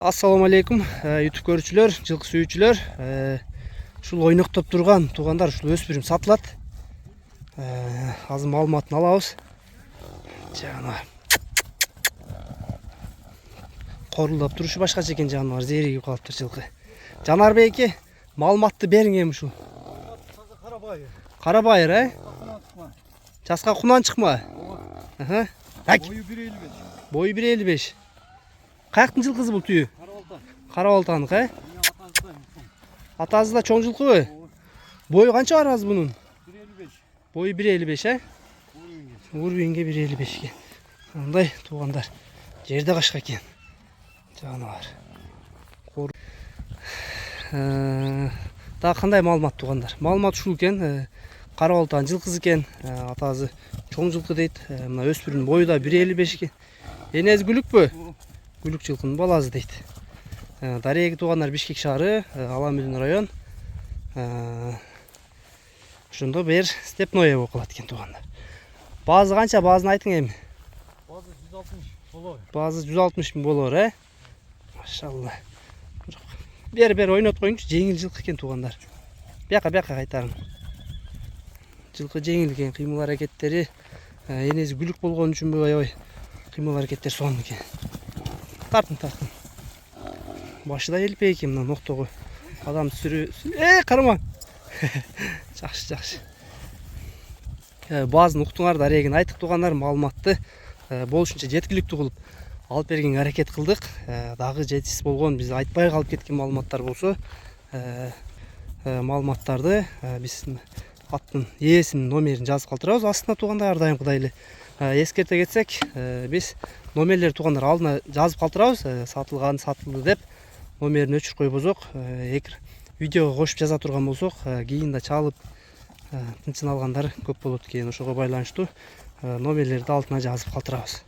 Assalamu алейкум, YouTube көрүүчүлөр, жылкы сүйүүчүлөр. Ушул ойноктоп турган туугандар ушул өспүрүм сатылат. Азыр маалыматын алабыз. Жана корулдап турушу башкача экен, жаныбар зеригип калыптыр жылкы. Жанарбек эке, маалыматты бериң эми ушул. Карабайыр, Жаска кунан чыкма. Бою 1.55. Бою 1.55. Каяктын жылкысы бул түйү? Карабалтаныкы, Атасы да чоң жылкыбы? Бою канча бар азыр бунун? 1.55. Бою 1.55, Урбинге 1.55 экен. Мындай туугандар. Жерде кашка экен. Жаныбар. Дагы кандай маалымат туугандар? Маалымат ушул экен. Карабалтан жылкысы экен. Атасы чоң жылкы дейт. Мына өспүрүмдүн бою да 1.55 экен. Энеси күлүкпү? Күлүк жылкынын баласы дейт. Дареги туугандар Бишкек шаары, Аламүдүн район. Ошондо бер степное болуп калат экен туугандар. Баазы канча? Баазын айтың эми. Базы 160 болор. Баазы 160 миң болор, Машалла. Бер ойнот коюңчу, жеңил жылкы экен туугандар. Бияка кайтарың. Жылкы жеңил экен, кыймыл аракеттери, энеси күлүк болгон үчүнбү аябай кыймыл аракеттер сонун экен. Тартын. Башы да элпей экен, мына ноктогу. Адам сүрү. Карама. Жакшы. Баазын уктуңар, дарегин айттык туугандар, маалыматты болушунча жеткиликтүү кылып алып бергенге аракет кылдык. Дагы жетишсиз болгон, биз айтпай калып кеткен маалыматтар болсо, маалыматтарды биз аттын ээсинин номерин жазып калтырабыз астына туугандар, ар дайым кыдай эле. Эскерте кетсек, биз номерлер туугандар алдына жазып калтырабыз, сатылган, сатылды деп номерин өчүрүп койбосок, эгер видеого кошуп жаза турган болсок, кийин да чалып тынчын алгандар көп болот экен. Ошого байланыштуу номерлерди алдына жазып калтырабыз.